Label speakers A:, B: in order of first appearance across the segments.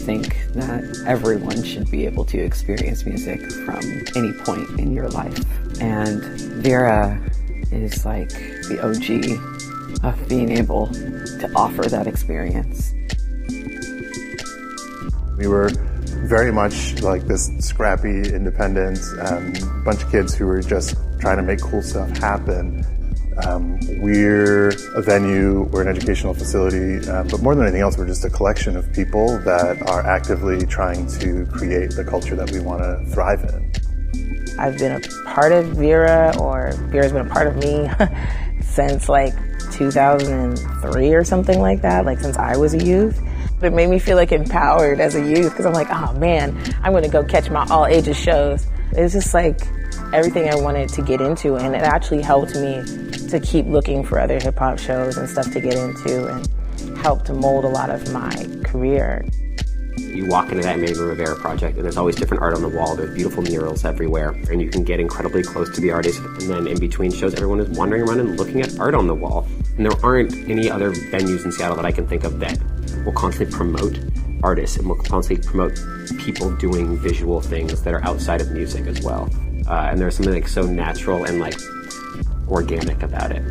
A: think that everyone should be able to experience music from any point in your life. And Vera is like the OG of being able to offer that experience.
B: We were very much like this scrappy, independent bunch of kids who were just trying to make cool stuff happen. We're a venue, we're an educational facility, but more than anything else, we're just a collection of people that are actively trying to create the culture that we want to thrive in.
C: I've been a part of Vera, or Vera's been a part of me since like 2003 or something like that, like since I was a youth. It made me feel like empowered as a youth because I'm like, oh man, I'm going to go catch my all ages shows. It was just like everything I wanted to get into, and it actually helped me to keep looking for other hip hop shows and stuff to get into, and helped to mold a lot of my career.
D: You walk into that Viva Vera Project and there's always different art on the wall, there's beautiful murals everywhere, and you can get incredibly close to the artists. And then in between shows, everyone is wandering around and looking at art on the wall. And there aren't any other venues in Seattle that I can think of that will constantly promote artists and will constantly promote people doing visual things that are outside of music as well. And there's something like so natural and like organic about it.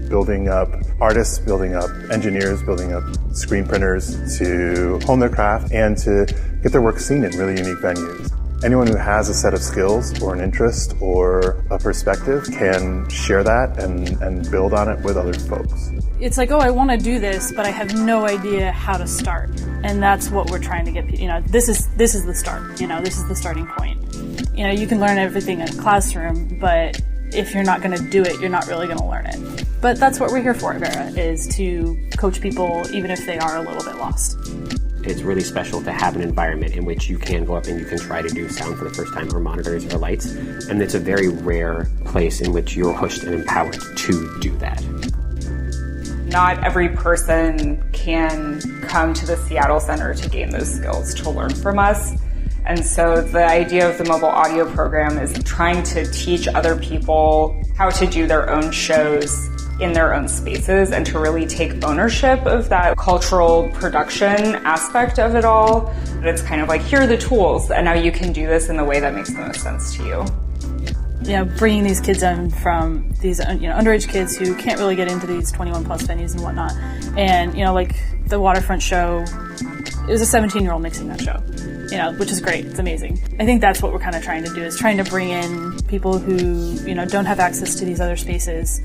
B: Building up artists, building up engineers, building up screen printers to hone their craft and to get their work seen in really unique venues. Anyone who has a set of skills or an interest or a perspective can share that and build on it with other folks.
E: It's like, oh, I want to do this, but I have no idea how to start. And that's what we're trying to get people, this is the start, this is the starting point. You can learn everything in a classroom, but if you're not going to do it, you're not really going to learn it. But that's what we're here for at Vera, is to coach people even if they are a little bit lost.
D: It's really special to have an environment in which you can go up and you can try to do sound for the first time, or monitors or lights. And it's a very rare place in which you're pushed and empowered to do that.
F: Not every person can come to the Seattle Center to gain those skills, to learn from us. And so the idea of the mobile audio program is trying to teach other people how to do their own shows in their own spaces and to really take ownership of that cultural production aspect of it all. It's kind of like, here are the tools, and now you can do this in the way that makes the most sense to you.
E: Bringing these kids in from these underage kids who can't really get into these 21 plus venues and whatnot. And, like the Waterfront show, it was a 17-year-old mixing that show, which is great. It's amazing. I think that's what we're kind of trying to do, is trying to bring in people who, don't have access to these other spaces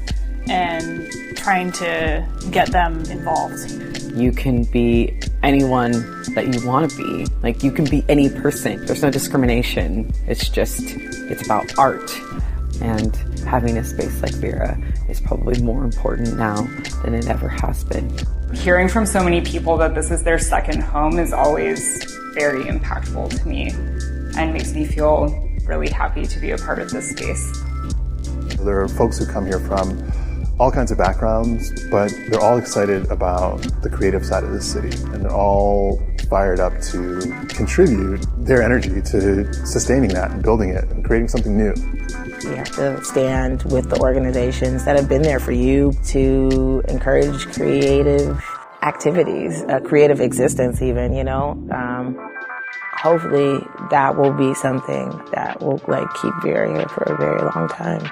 E: and trying to get them involved.
A: You can be anyone that you want to be. Like, you can be any person. There's no discrimination. It's about art. And having a space like Vera is probably more important now than it ever has been.
F: Hearing from so many people that this is their second home is always very impactful to me and makes me feel really happy to be a part of this space.
B: There are folks who come here from all kinds of backgrounds, but they're all excited about the creative side of the city, and they're all fired up to contribute their energy to sustaining that and building it and creating something new.
C: You have to stand with the organizations that have been there for you to encourage creative activities, a creative existence even, Hopefully that will be something that will keep Vera here for a very long time.